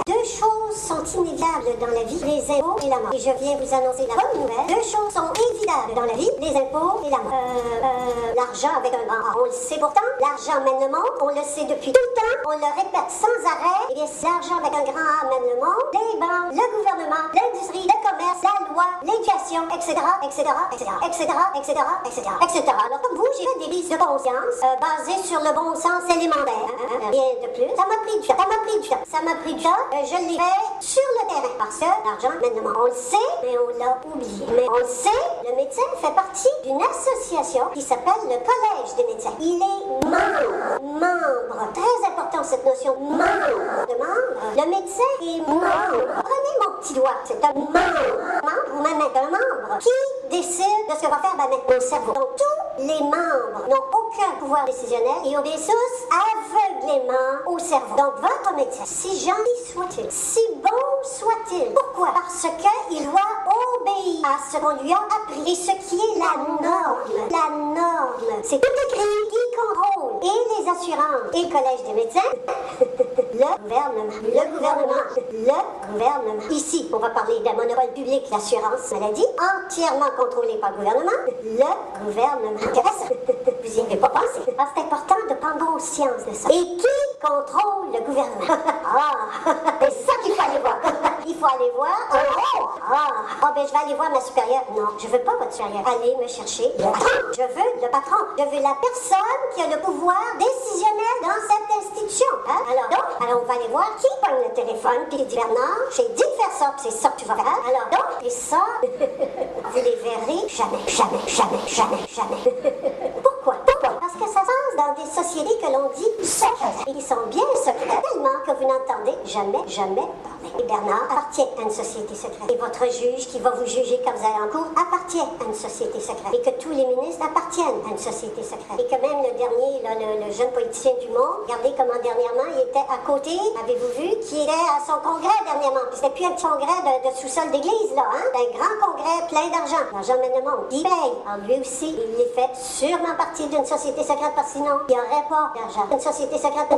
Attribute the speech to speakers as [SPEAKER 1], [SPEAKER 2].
[SPEAKER 1] Deux choses sont inévitables dans la vie, les impôts et la mort. Et je viens vous annoncer la bonne nouvelle. Deux choses sont évitables dans la vie, les impôts et la mort. L'argent avec un grand A. On le sait pourtant, l'argent mène le monde, on le sait depuis tout le temps, on le répète sans arrêt. Et bien, si l'argent avec un grand A mène le monde, les banques, le gouvernement, l'industrie, le commerce, la loi, l'éducation, etc., etc., etc., etc., etc., etc., etc. Alors comme vous, j'ai fait des prises de conscience basées sur le bon sens élémentaire. Rien de plus. Ça m'a pris du temps. Je l'ai fait sur le terrain parce que l'argent mène le monde. On le sait, mais on l'a oublié. Mais on le sait, le médecin fait partie d'une association qui s'appelle le Collège des médecins. Il est membre. Très important cette notion. Membre. Le médecin est membre. Prenez mon petit doigt, c'est un membre ou même un membre qui décide de ce que va faire mon cerveau. Donc tous les membres n'ont aucun pouvoir décisionnel et obéissent aveuglément au cerveau. Donc votre médecin, si gentil soit-il, si bon soit-il, pourquoi? Parce qu'il doit obéir à ce qu'on lui a appris et ce qui est la norme. La norme, c'est tout écrit, qui contrôle et les assurances et le collège des médecins. Le gouvernement. Ici, on va parler d'un monopole public, l'assurance maladie, entièrement contrôlé par le gouvernement. Le gouvernement. Intéressant. Vous n'y avez pas pensé. Alors, c'est important de prendre conscience de ça. Et qui contrôle le gouvernement? C'est ça qu'il faut aller voir. Il faut aller voir. Je vais aller voir ma supérieure. Non, je veux pas votre supérieure. Allez me chercher le patron. Je veux le patron. Je veux la personne qui a le pouvoir décisionnel dans cette institution. Alors on va aller voir qui pogne le téléphone, puis il dit Bernard, j'ai dit de faire ça, puis c'est ça que tu vas faire. Alors donc, et ça, vous les verrez jamais. Pourquoi? Parce que ça se passe dans des sociétés que l'on dit secrètes. Et qui sont bien secrètes, tellement que vous n'entendez jamais parler. Et Bernard appartient à une société secrète. Et votre juge qui va vous juger quand vous allez en cours appartient à une société secrète. Et que tous les ministres appartiennent à une société secrète. Et que même le dernier, le jeune politicien du monde, regardez comment dernièrement il était à côté, avez-vous vu, qui était à son congrès dernièrement. Puis c'était plus un petit congrès de sous-sol d'église, là, hein? C'était un grand congrès plein d'argent. L'argent mène le monde. Il paye. Alors lui aussi, il est fait sûrement partie d'une société secrète parce que sinon, il n'y aurait pas d'argent. Une société secrète.